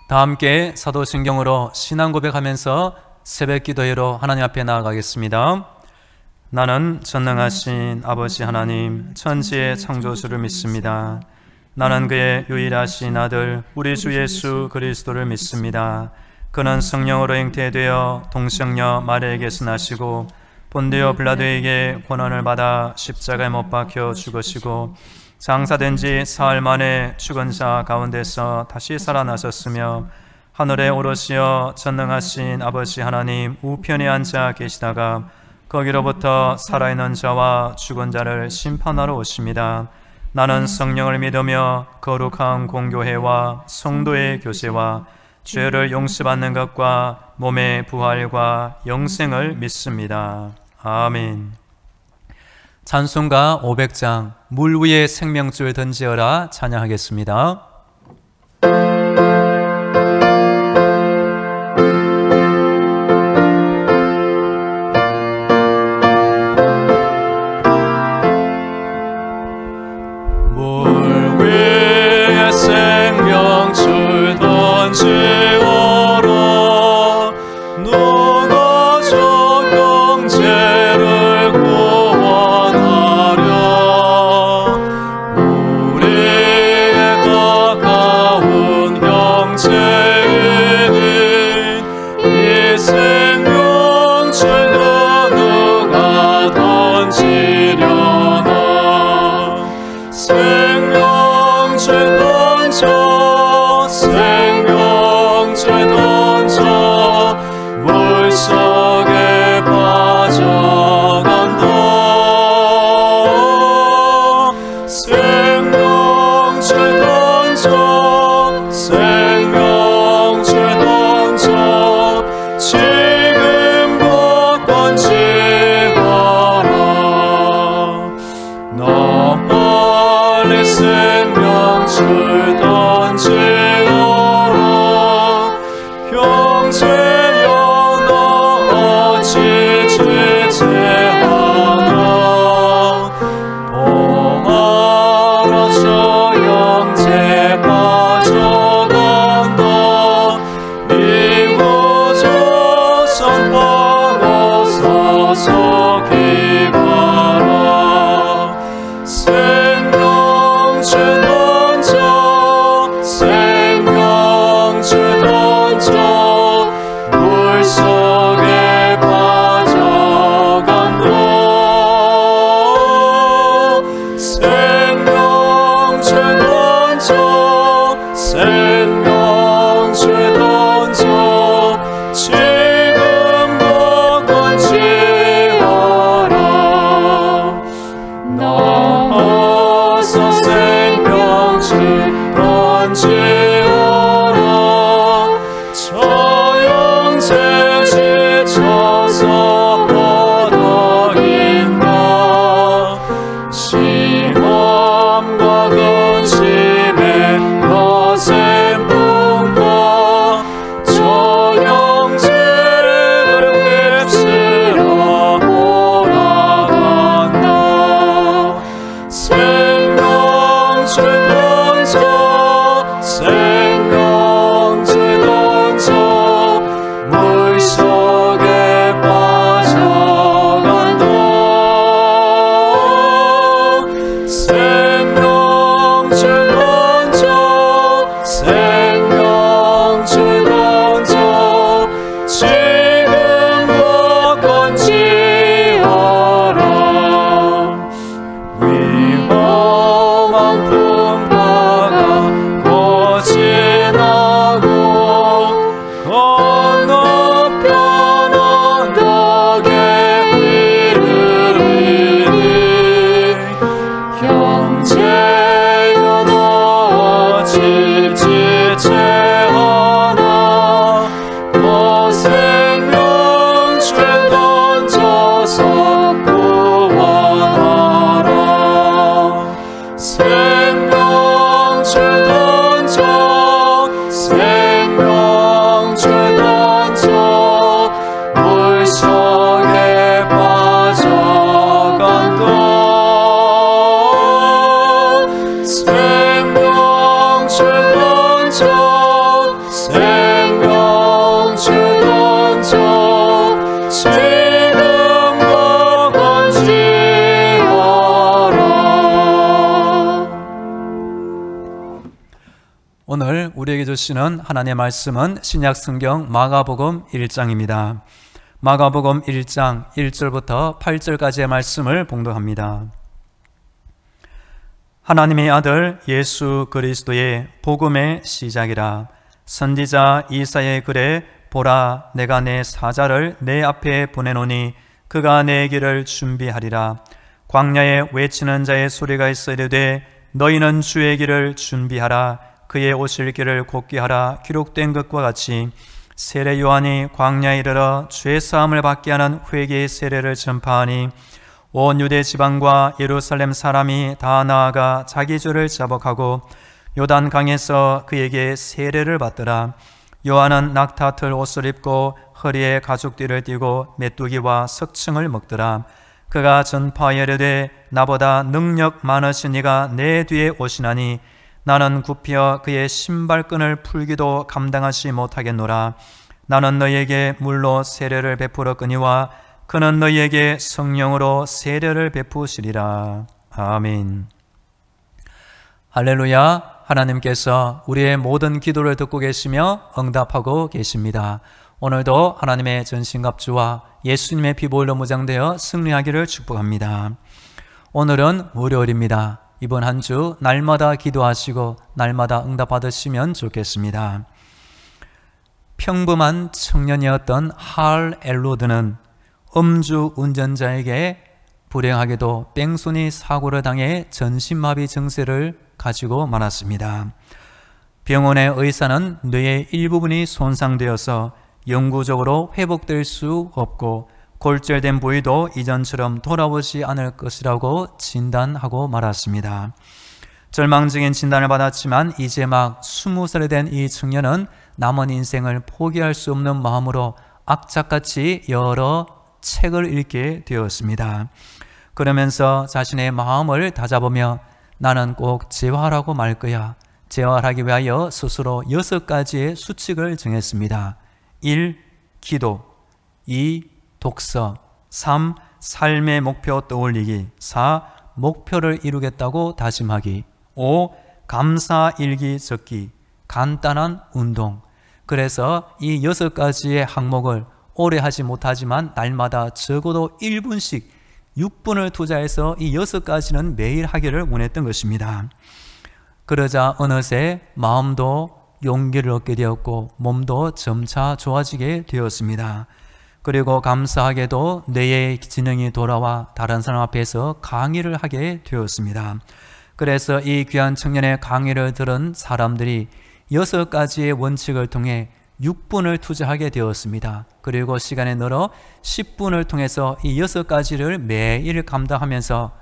다 함께 사도신경으로 신앙 고백하면서 새벽 기도회로 하나님 앞에 나아가겠습니다. 나는 전능하신 아버지 하나님 천지의 창조주를 믿습니다. 나는 그의 유일하신 아들 우리 주 예수 그리스도를 믿습니다. 그는 성령으로 잉태되어 동성녀 마리아에게서 나시고 본디오 빌라도에게 고난을 받아 십자가에 못 박혀 죽으시고 장사된 지 사흘 만에 죽은 자 가운데서 다시 살아나셨으며 하늘에 오르시어 전능하신 아버지 하나님 우편에 앉아 계시다가 거기로부터 살아있는 자와 죽은 자를 심판하러 오십니다. 나는 성령을 믿으며 거룩한 공교회와 성도의 교제와 죄를 용서받는 것과 몸의 부활과 영생을 믿습니다. 아멘. 찬송가 500장 물 위에 생명줄 던지어라 찬양하겠습니다. 물 위에 생명줄 던지어라 누가 적용죄를 구원하랴 우리의 가까운 형제인 이 생명줄로 누가 던지려나 생명줄 던져 생명줄 던져 물속에 빠져간다 생명줄 던져 생명줄 던져 지금 곧 던지어라 너 멀리 생명줄 던지어라 형제여 너 어찌 지체하나 봉하라 저 형제 빠져간다 이곳저선 방어서 서기 바라 생명줄 던져 생명줄 던져 물속에 빠져간다 생명줄 던져 생명줄 던져 지금 곧 던지어라 나와서 생명줄 던지어라 저 형제 지쳐서 뻗어있나 시험과 근심에 거세 오늘 우리에게 주시는 하나님의 말씀은 신약 성경 마가복음 1장입니다. 마가복음 1장 1절부터 8절까지의 말씀을 봉독합니다. 하나님의 아들 예수 그리스도의 복음의 시작이라. 선지자 이사야의 글에 보라, 내가 내 사자를 내 앞에 보내노니 그가 내 길을 준비하리라. 광야에 외치는 자의 소리가 있어 이르되 너희는 주의 길을 준비하라. 그의 오실 길을 곧게 하라. 기록된 것과 같이 세례 요한이 광야에 이르러 죄 사함을 받게 하는 회개의 세례를 전파하니 온 유대 지방과 예루살렘 사람이 다 나아가 자기 죄를 자복하고 요단 강에서 그에게 세례를 받더라. 요한은 낙타털 옷을 입고 허리에 가죽띠를 띠고 메뚜기와 석층을 먹더라. 그가 전파하여 이르되 나보다 능력 많으신 이가 내 뒤에 오시나니 나는 굽혀 그의 신발끈을 풀기도 감당하지 못하겠노라. 나는 너희에게 물로 세례를 베풀었거니와 그는 너희에게 성령으로 세례를 베푸시리라. 아멘. 할렐루야. 하나님께서 우리의 모든 기도를 듣고 계시며 응답하고 계십니다. 오늘도 하나님의 전신갑주와 예수님의 피 보혈로 무장되어 승리하기를 축복합니다. 오늘은 월요일입니다. 이번 한 주 날마다 기도하시고 날마다 응답 받으시면 좋겠습니다. 평범한 청년이었던 할 엘로드는 음주 운전자에게 불행하게도 뺑소니 사고를 당해 전신마비 증세를 가지고 말았습니다. 병원의 의사는 뇌의 일부분이 손상되어서 영구적으로 회복될 수 없고 골절된 부위도 이전처럼 돌아오지 않을 것이라고 진단하고 말았습니다. 절망적인 진단을 받았지만 이제 막 20살이 된 이 청년은 남은 인생을 포기할 수 없는 마음으로 악착같이 여러 책을 읽게 되었습니다. 그러면서 자신의 마음을 다잡으며 나는 꼭 재활하고 말 거야. 재활하기 위하여 스스로 6가지의 수칙을 정했습니다. 1. 기도 2. 독서 3. 삶의 목표 떠올리기 4. 목표를 이루겠다고 다짐하기 5. 감사 일기 적기 간단한 운동. 그래서 이 6가지의 항목을 오래 하지 못하지만 날마다 적어도 1분씩 6분을 투자해서 이 6가지는 매일 하기를 원했던 것입니다. 그러자 어느새 마음도 용기를 얻게 되었고 몸도 점차 좋아지게 되었습니다. 그리고 감사하게도 뇌의 지능이 돌아와 다른 사람 앞에서 강의를 하게 되었습니다. 그래서 이 귀한 청년의 강의를 들은 사람들이 6가지의 원칙을 통해 6분을 투자하게 되었습니다. 그리고 시간에 늘어 10분을 통해서 이 6가지를 매일 감당하면서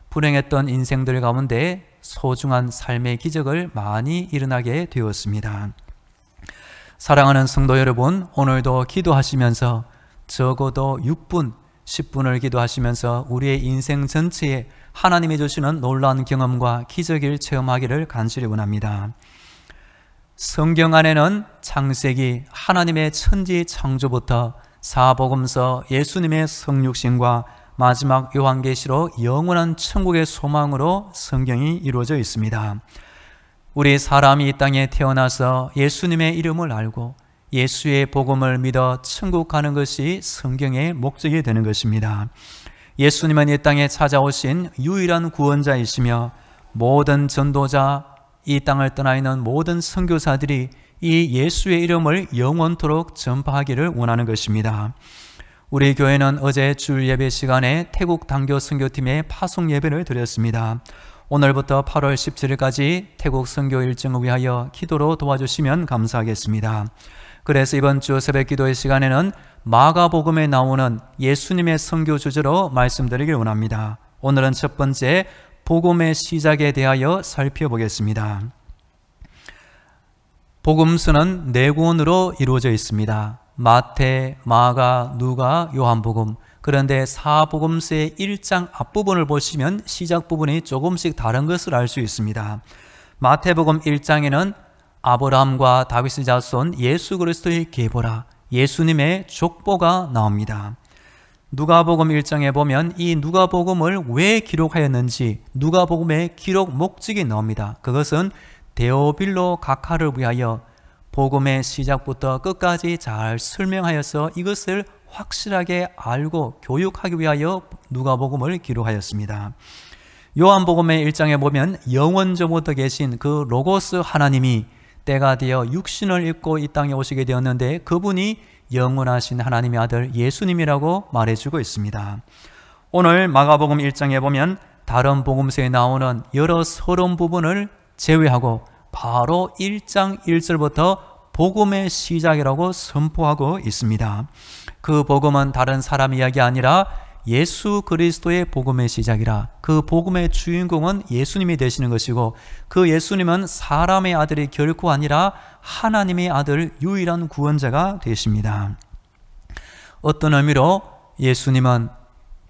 불행했던 인생들 가운데 소중한 삶의 기적을 많이 일어나게 되었습니다. 사랑하는 성도 여러분, 오늘도 기도하시면서 적어도 6분, 10분을 기도하시면서 우리의 인생 전체에 하나님이 주시는 놀라운 경험과 기적을 체험하기를 간절히 원합니다. 성경 안에는 창세기 하나님의 천지 창조부터 사복음서 예수님의 성육신과 마지막 요한계시록 영원한 천국의 소망으로 성경이 이루어져 있습니다. 우리 사람이 이 땅에 태어나서 예수님의 이름을 알고 예수의 복음을 믿어 천국 가는 것이 성경의 목적이 되는 것입니다. 예수님은 이 땅에 찾아오신 유일한 구원자이시며 모든 전도자, 이 땅을 떠나 있는 모든 선교사들이 이 예수의 이름을 영원토록 전파하기를 원하는 것입니다. 우리 교회는 어제 주일 예배 시간에 태국 단교 선교팀의 파송 예배를 드렸습니다. 오늘부터 8월 17일까지 태국 선교 일정을 위하여 기도로 도와주시면 감사하겠습니다. 그래서 이번 주 새벽 기도의 시간에는 마가복음에 나오는 예수님의 선교 주제로 말씀드리길 원합니다. 오늘은 첫 번째 복음의 시작에 대하여 살펴보겠습니다. 복음서는 4권으로 이루어져 있습니다. 마태, 마가, 누가, 요한복음. 그런데 사복음서의 1장 앞부분을 보시면 시작 부분이 조금씩 다른 것을 알 수 있습니다. 마태복음 1장에는 아브라함과 다윗의 자손 예수 그리스도의 계보라, 예수님의 족보가 나옵니다. 누가복음 1장에 보면 이 누가복음을 왜 기록하였는지 누가복음의 기록 목적이 나옵니다. 그것은 데오빌로 각하를 위하여 복음의 시작부터 끝까지 잘 설명하여서 이것을 확실하게 알고 교육하기 위하여 누가복음을 기록하였습니다. 요한복음의 1장에 보면 영원전부터 계신 그 로고스 하나님이 때가 되어 육신을 입고 이 땅에 오시게 되었는데 그분이 영원하신 하나님의 아들 예수님이라고 말해주고 있습니다. 오늘 마가복음 1장에 보면 다른 복음서에 나오는 여러 서론 부분을 제외하고 바로 1장 1절부터 복음의 시작이라고 선포하고 있습니다. 그 복음은 다른 사람 이야기 아니라 예수 그리스도의 복음의 시작이라, 그 복음의 주인공은 예수님이 되시는 것이고 그 예수님은 사람의 아들이 결코 아니라 하나님의 아들 유일한 구원자가 되십니다. 어떤 의미로 예수님은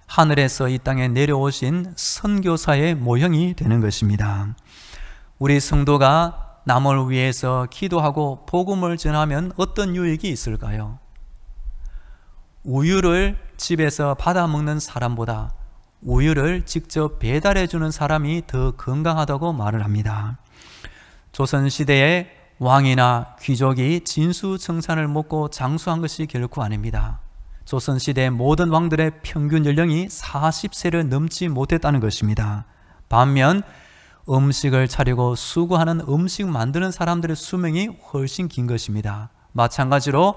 하늘에서 이 땅에 내려오신 선교사의 모형이 되는 것입니다. 우리 성도가 남을 위해서 기도하고 복음을 전하면 어떤 유익이 있을까요? 우유를 집에서 받아 먹는 사람보다 우유를 직접 배달해 주는 사람이 더 건강하다고 말을 합니다. 조선시대에 왕이나 귀족이 진수청산을 먹고 장수한 것이 결코 아닙니다. 조선시대 모든 왕들의 평균 연령이 40세를 넘지 못했다는 것입니다. 반면 음식을 차리고 수고하는 음식 만드는 사람들의 수명이 훨씬 긴 것입니다. 마찬가지로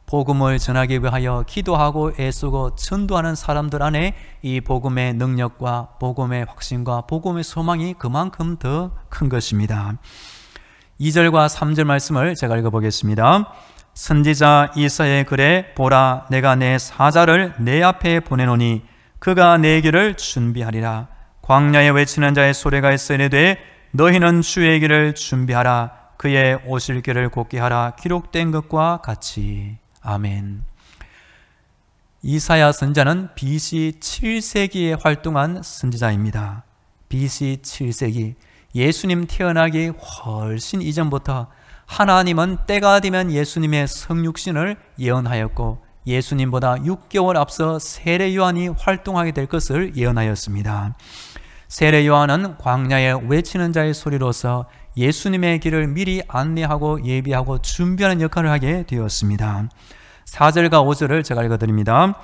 복음을 전하기 위하여 기도하고 애쓰고 전도하는 사람들 안에 이 복음의 능력과 복음의 확신과 복음의 소망이 그만큼 더 큰 것입니다. 2절과 3절 말씀을 제가 읽어보겠습니다. 선지자 이사야의 글에 보라, 내가 내 사자를 내 앞에 보내노니 그가 내 길을 준비하리라. 광야에 외치는 자의 소리가 있으리되 너희는 주의 길을 준비하라. 그의 오실 길을 곧게 하라. 기록된 것과 같이. 아멘. 이사야 선지자는 BC 7세기에 활동한 선지자입니다. BC 7세기, 예수님 태어나기 훨씬 이전부터 하나님은 때가 되면 예수님의 성육신을 예언하였고 예수님보다 6개월 앞서 세례 요한이 활동하게 될 것을 예언하였습니다. 세례 요한은 광야에 외치는 자의 소리로서 예수님의 길을 미리 안내하고 예비하고 준비하는 역할을 하게 되었습니다. 4절과 5절을 제가 읽어드립니다.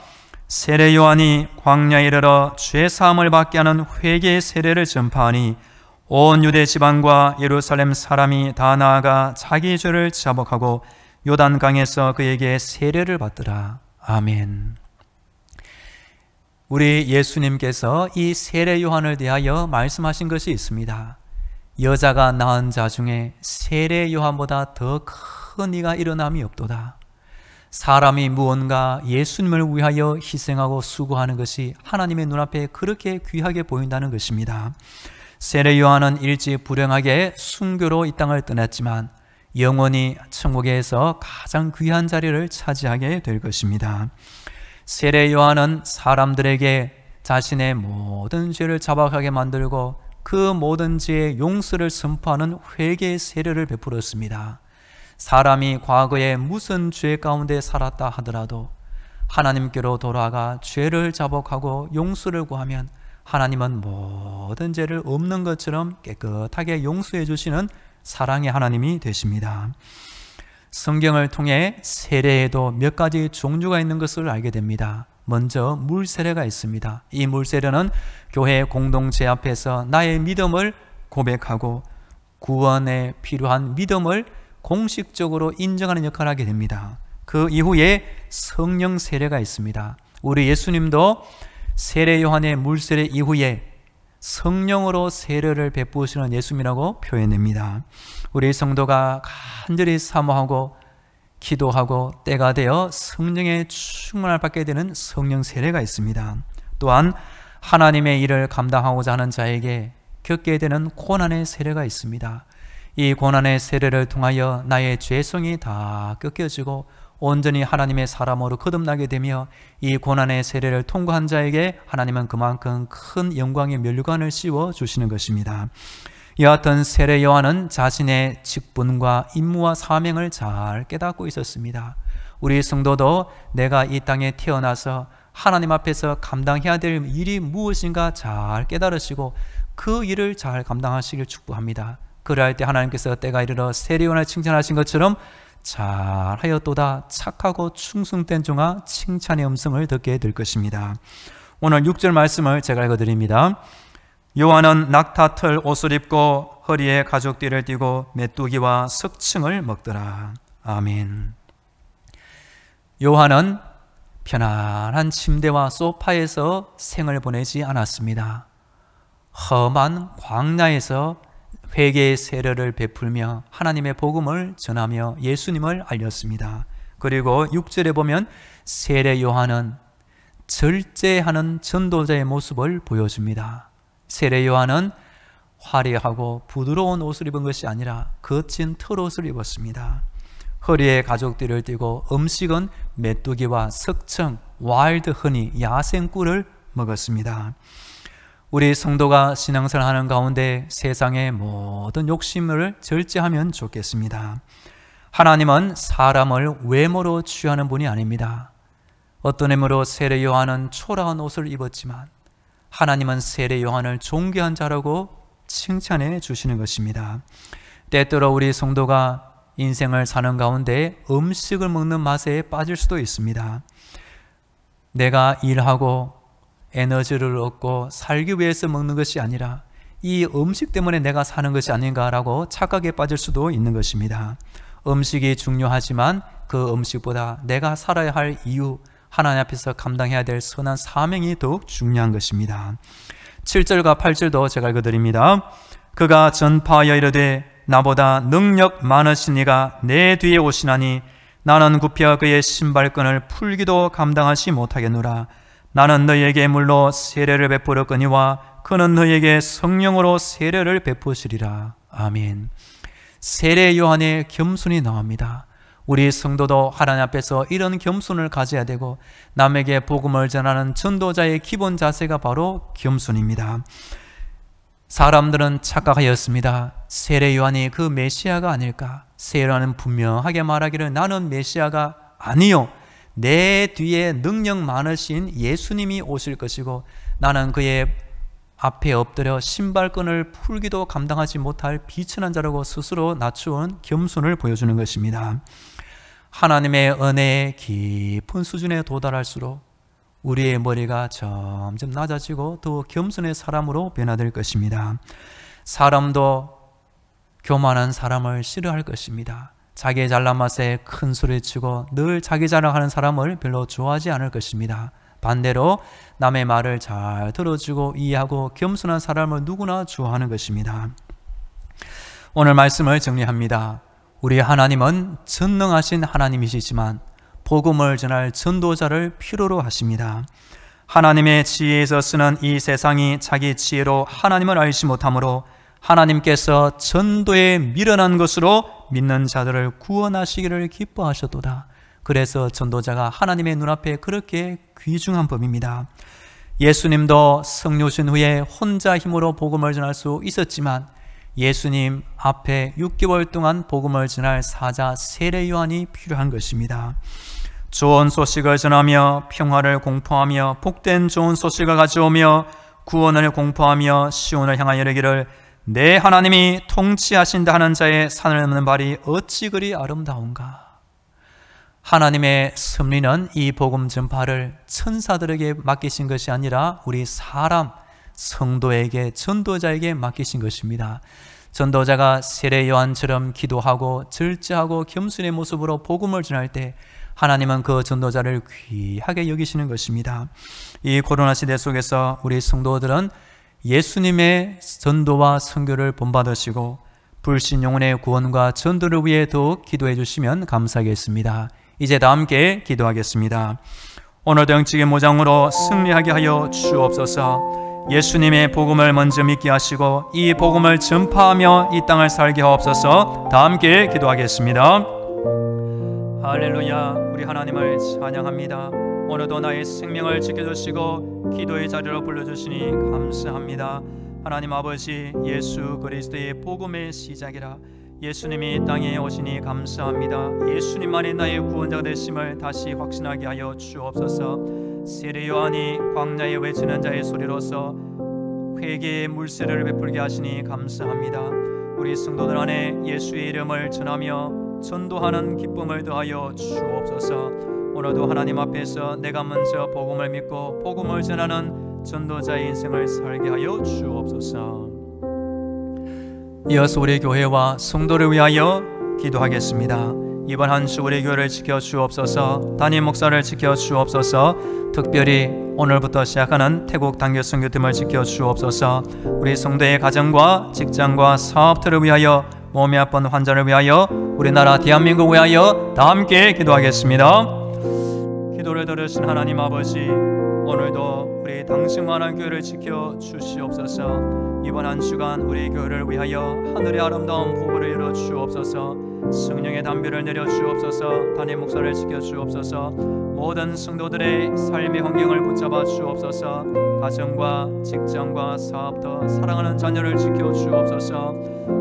세례 요한이 광야에 이르러 죄사함을 받게 하는 회개의 세례를 전파하니 온 유대 지방과 예루살렘 사람이 다 나아가 자기 죄를 자복하고 요단강에서 그에게 세례를 받더라. 아멘. 우리 예수님께서 이 세례 요한을 대하여 말씀하신 것이 있습니다. 여자가 낳은 자 중에 세례 요한보다 더 큰 이가 일어남이 없도다. 사람이 무언가 예수님을 위하여 희생하고 수고하는 것이 하나님의 눈앞에 그렇게 귀하게 보인다는 것입니다. 세례 요한은 일찍 불행하게 순교로 이 땅을 떠났지만 영원히 천국에서 가장 귀한 자리를 차지하게 될 것입니다. 세례 요한은 사람들에게 자신의 모든 죄를 자박하게 만들고 그 모든 죄의 용서를 선포하는 회개의 세례를 베풀었습니다. 사람이 과거에 무슨 죄 가운데 살았다 하더라도 하나님께로 돌아가 죄를 자복하고 용서를 구하면 하나님은 모든 죄를 없는 것처럼 깨끗하게 용서해 주시는 사랑의 하나님이 되십니다. 성경을 통해 세례에도 몇 가지 종류가 있는 것을 알게 됩니다. 먼저 물세례가 있습니다. 이 물세례는 교회 공동체 앞에서 나의 믿음을 고백하고 구원에 필요한 믿음을 공식적으로 인정하는 역할을 하게 됩니다. 그 이후에 성령 세례가 있습니다. 우리 예수님도 세례 요한의 물세례 이후에 성령으로 세례를 베푸시는 예수님이라고 표현됩니다. 우리 성도가 간절히 사모하고 기도하고 때가 되어 성령의 충만을 받게 되는 성령 세례가 있습니다. 또한 하나님의 일을 감당하고자 하는 자에게 겪게 되는 고난의 세례가 있습니다. 이 고난의 세례를 통하여 나의 죄성이 다 꺾여지고 온전히 하나님의 사람으로 거듭나게 되며 이 고난의 세례를 통과한 자에게 하나님은 그만큼 큰 영광의 면류관을 씌워 주시는 것입니다. 여하튼 세례 요한은 자신의 직분과 임무와 사명을 잘 깨닫고 있었습니다. 우리 성도도 내가 이 땅에 태어나서 하나님 앞에서 감당해야 될 일이 무엇인가 잘 깨달으시고 그 일을 잘 감당하시길 축복합니다. 그러할 때 하나님께서 때가 이르러 세례 요한을 칭찬하신 것처럼 잘하였도다 착하고 충성된 종아 칭찬의 음성을 듣게 될 것입니다. 오늘 6절 말씀을 제가 읽어드립니다. 요한은 낙타털 옷을 입고 허리에 가죽띠를 띠고 메뚜기와 석층을 먹더라. 아멘. 요한은 편안한 침대와 소파에서 생을 보내지 않았습니다. 험한 광야에서 회개의 세례를 베풀며 하나님의 복음을 전하며 예수님을 알렸습니다. 그리고 6절에 보면 세례 요한은 절제하는 전도자의 모습을 보여줍니다. 세례 요한은 화려하고 부드러운 옷을 입은 것이 아니라 거친 털옷을 입었습니다. 허리에 가죽띠를 띠고 음식은 메뚜기와 석청, 와일드 허니, 야생꿀을 먹었습니다. 우리 성도가 신앙생활 하는 가운데 세상의 모든 욕심을 절제하면 좋겠습니다. 하나님은 사람을 외모로 취하는 분이 아닙니다. 어떤 의미로 세례 요한은 초라한 옷을 입었지만 하나님은 세례 요한을 존귀한 자라고 칭찬해 주시는 것입니다. 때때로 우리 성도가 인생을 사는 가운데 음식을 먹는 맛에 빠질 수도 있습니다. 내가 일하고 에너지를 얻고 살기 위해서 먹는 것이 아니라 이 음식 때문에 내가 사는 것이 아닌가라고 착각에 빠질 수도 있는 것입니다. 음식이 중요하지만 그 음식보다 내가 살아야 할 이유, 하나님 앞에서 감당해야 될 선한 사명이 더욱 중요한 것입니다. 7절과 8절도 제가 읽어드립니다. 그가 전파하여 이르되 나보다 능력 많으신 이가 내 뒤에 오시나니 나는 굽혀 그의 신발끈을 풀기도 감당하지 못하겠노라. 나는 너희에게 물로 세례를 베풀었거니와 그는 너희에게 성령으로 세례를 베푸시리라. 아멘. 세례 요한의 겸손이 나옵니다. 우리 성도도 하나님 앞에서 이런 겸손을 가져야 되고 남에게 복음을 전하는 전도자의 기본 자세가 바로 겸손입니다. 사람들은 착각하였습니다. 세례 요한이 그 메시아가 아닐까? 세례 요한은 분명하게 말하기를 나는 메시아가 아니요, 내 뒤에 능력 많으신 예수님이 오실 것이고 나는 그의 앞에 엎드려 신발끈을 풀기도 감당하지 못할 비천한 자라고 스스로 낮추은 겸손을 보여주는 것입니다. 하나님의 은혜의 깊은 수준에 도달할수록 우리의 머리가 점점 낮아지고 더 겸손의 사람으로 변화될 것입니다. 사람도 교만한 사람을 싫어할 것입니다. 자기 잘난 맛에 큰 소리치고 늘 자기 자랑하는 사람을 별로 좋아하지 않을 것입니다. 반대로 남의 말을 잘 들어주고 이해하고 겸손한 사람을 누구나 좋아하는 것입니다. 오늘 말씀을 정리합니다. 우리 하나님은 전능하신 하나님이시지만 복음을 전할 전도자를 필요로 하십니다. 하나님의 지혜에서 쓰는 이 세상이 자기 지혜로 하나님을 알지 못하므로 하나님께서 전도에 미련한 것으로 믿는 자들을 구원하시기를 기뻐하셨도다. 그래서 전도자가 하나님의 눈앞에 그렇게 귀중한 법입니다. 예수님도 성료신 후에 혼자 힘으로 복음을 전할 수 있었지만 예수님 앞에 6개월 동안 복음을 전할 사자 세례 요한이 필요한 것입니다. 좋은 소식을 전하며 평화를 공포하며 복된 좋은 소식을 가져오며 구원을 공포하며 시온을 향하여 이르기를 내 하나님이 통치하신다 하는 자의 산을 넘는 발이 어찌 그리 아름다운가. 하나님의 섭리는 이 복음 전파를 천사들에게 맡기신 것이 아니라 우리 사람 성도에게 전도자에게 맡기신 것입니다. 전도자가 세례 요한처럼 기도하고 절제하고 겸손의 모습으로 복음을 전할 때 하나님은 그 전도자를 귀하게 여기시는 것입니다. 이 코로나 시대 속에서 우리 성도들은 예수님의 전도와 선교를 본받으시고 불신 영혼의 구원과 전도를 위해 더욱 기도해 주시면 감사하겠습니다. 이제 다 함께 기도하겠습니다. 오늘도 영적인 모장으로 승리하게 하여 주옵소서. 예수님의 복음을 먼저 믿게 하시고 이 복음을 전파하며 이 땅을 살게 하옵소서. 다 함께 기도하겠습니다. 할렐루야. 우리 하나님을 찬양합니다. 오늘도 나의 생명을 지켜주시고 기도의 자리로 불러주시니 감사합니다. 하나님 아버지, 예수 그리스도의 복음의 시작이라 예수님이 땅에 오시니 감사합니다. 예수님만이 나의 구원자가 되심을 다시 확신하게 하여 주옵소서. 세례 요한이 광야에 외치는 자의 소리로서 회개의 물세례를 베풀게 하시니 감사합니다. 우리 성도들 안에 예수의 이름을 전하며 전도하는 기쁨을 더하여 주옵소서. 오늘도 하나님 앞에서 내가 먼저 복음을 믿고 복음을 전하는 전도자의 인생을 살게 하여 주옵소서. 이어서 우리 교회와 성도를 위하여 기도하겠습니다. 이번 한 주 우리 교회를 지켜 주옵소서. 담임 목사를 지켜 주옵소서. 특별히 오늘부터 시작하는 태국 단교 선교팀을 지켜 주옵소서. 우리 성도의 가정과 직장과 사업들을 위하여, 몸이 아픈 환자를 위하여, 우리나라 대한민국을 위하여 다 함께 기도하겠습니다. 기도를 들으신 하나님 아버지, 오늘도 우리 당신만한 교회를 지켜 주시옵소서. 이번 한 주간 우리 교회를 위하여 하늘의 아름다운 복을 이루어 주옵소서. 성령의 담비를 내려 주옵소서. 담임 목사를 지켜 주옵소서. 모든 성도들의 삶의 환경을 붙잡아 주옵소서. 가정과 직장과 사업도 사랑하는 자녀를 지켜 주옵소서.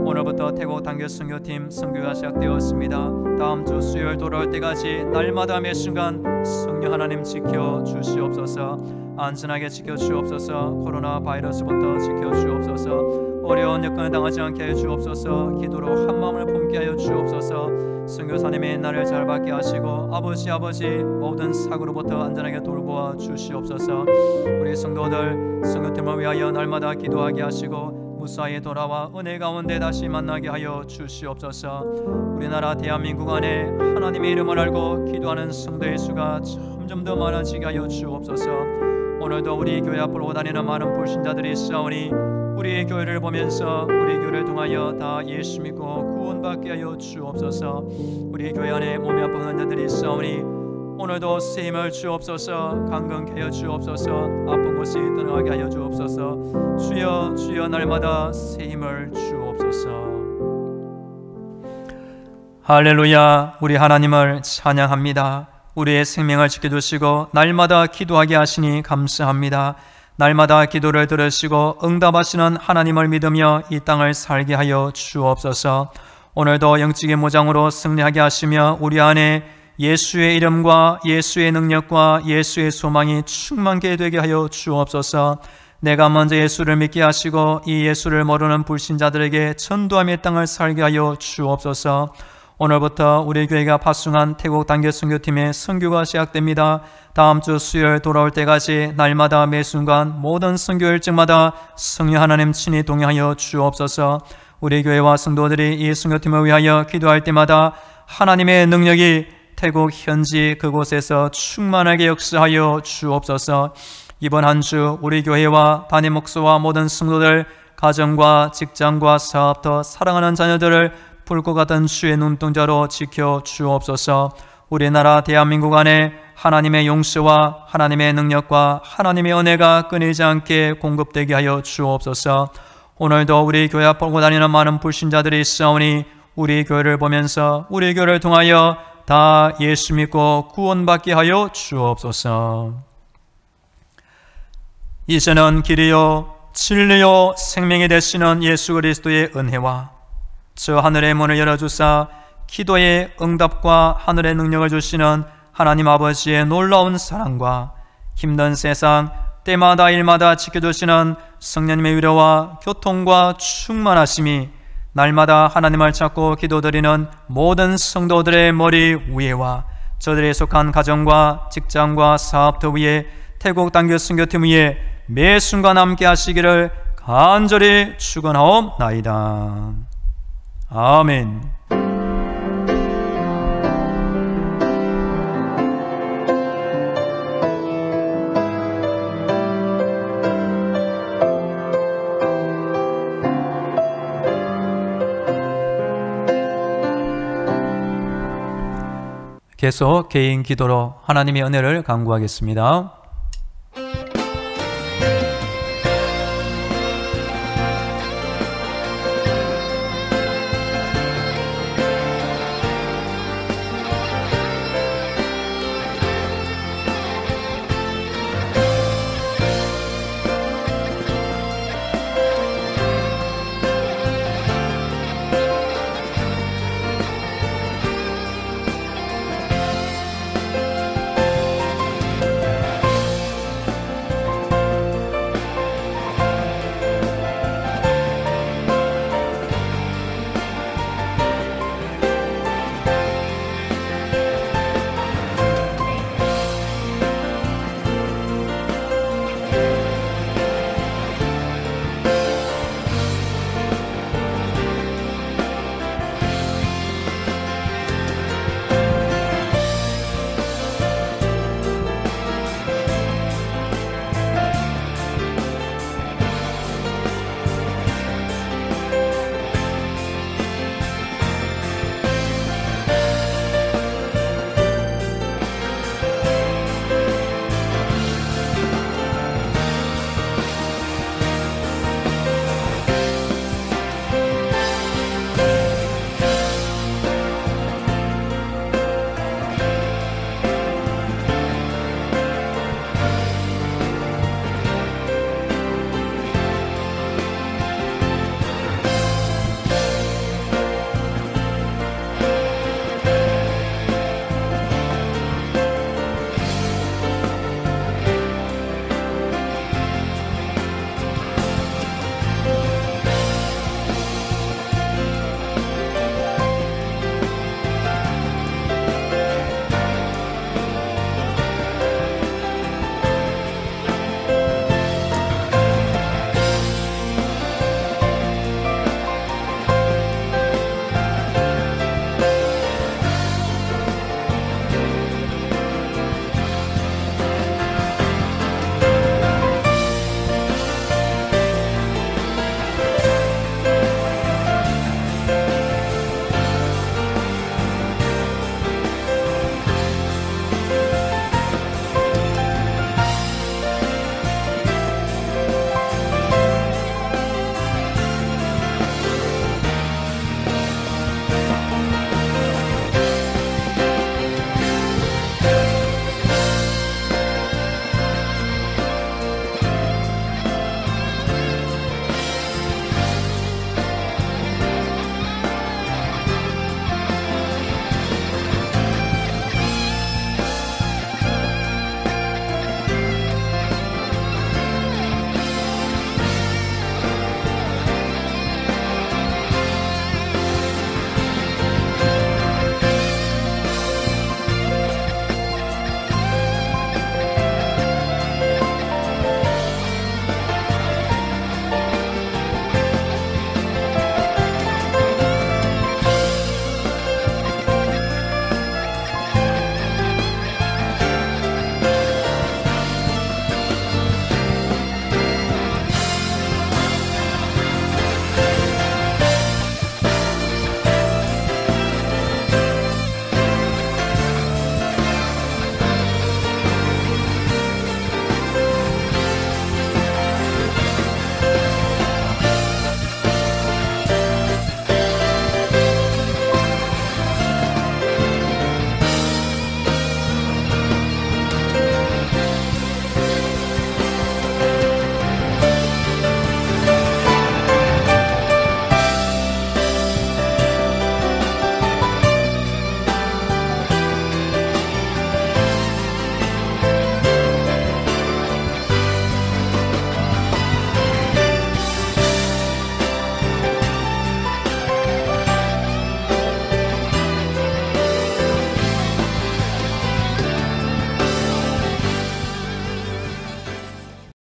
오늘부터 태국 단교 선교팀 선교가 시작되었습니다. 다음 주 수요일 돌아올 때까지 날마다 매 순간 성령 하나님 지켜 주시옵소서. 안전하게 지켜 주옵소서. 코로나 바이러스부터 지켜 주옵소서. 어려운 여건을 당하지 않게 하여 주옵소서. 기도로 한 마음을 품게 하여 주옵소서. 선교사님의 날을 잘 받게 하시고 아버지 모든 사고로부터 안전하게 돌보아 주시옵소서. 우리 성도들 선교팀을 위하여 날마다 기도하게 하시고 무사히 돌아와 은혜 가운데 다시 만나게 하여 주시옵소서. 우리나라 대한민국 안에 하나님의 이름을 알고 기도하는 성도의 수가 점점 더 많아지게 하여 주옵소서. 오늘도 우리 교회 앞으로 오다니는 많은 불신자들이 있사오니 우리의 교회를 보면서 우리 교회를 통하여 다 예수 믿고 구원받게 하여 주옵소서. 우리 교회 안에 몸이 아픈 환자들이 있사오니 오늘도 새 힘을 주옵소서. 강건케 하여 주옵소서. 아픈 곳이 떠나게 하여 주옵소서. 주여 주여 날마다 새 힘을 주옵소서. 할렐루야. 우리 하나님을 찬양합니다. 우리의 생명을 지켜주시고 날마다 기도하게 하시니 감사합니다. 날마다 기도를 들으시고 응답하시는 하나님을 믿으며 이 땅을 살게 하여 주옵소서. 오늘도 영적인 무장으로 승리하게 하시며 우리 안에 예수의 이름과 예수의 능력과 예수의 소망이 충만케 되게 하여 주옵소서. 내가 먼저 예수를 믿게 하시고 이 예수를 모르는 불신자들에게 전도하며 땅을 살게 하여 주옵소서. 오늘부터 우리 교회가 파송한 태국 단교 선교팀의 선교가 시작됩니다. 다음 주 수요일 돌아올 때까지 날마다 매 순간 모든 선교 일정마다 성령 하나님 친히 동행하여 주옵소서. 우리 교회와 성도들이 이 선교팀을 위하여 기도할 때마다 하나님의 능력이 태국 현지 그곳에서 충만하게 역사하여 주옵소서. 이번 한 주 우리 교회와 담임 목사와 모든 성도들 가정과 직장과 사업터 사랑하는 자녀들을 불꽃 같은 주의 눈동자로 지켜 주옵소서. 우리나라 대한민국 안에 하나님의 용서와 하나님의 능력과 하나님의 은혜가 끊이지 않게 공급되게 하여 주옵소서. 오늘도 우리 교회 앞 보고 다니는 많은 불신자들이 있사오니 우리 교회를 보면서 우리 교회를 통하여 다 예수 믿고 구원받게 하여 주옵소서. 이제는 길이요 진리요 생명이 되시는 예수 그리스도의 은혜와 저 하늘의 문을 열어주사 기도의 응답과 하늘의 능력을 주시는 하나님 아버지의 놀라운 사랑과 힘든 세상 때마다 일마다 지켜주시는 성령님의 위로와 교통과 충만하심이 날마다 하나님을 찾고 기도드리는 모든 성도들의 머리 위에와 저들이 속한 가정과 직장과 사업터 위에 태국 단교 선교팀 위에 매 순간 함께 하시기를 간절히 축원하옵나이다. 아멘. 계속 개인 기도로 하나님의 은혜를 간구하겠습니다.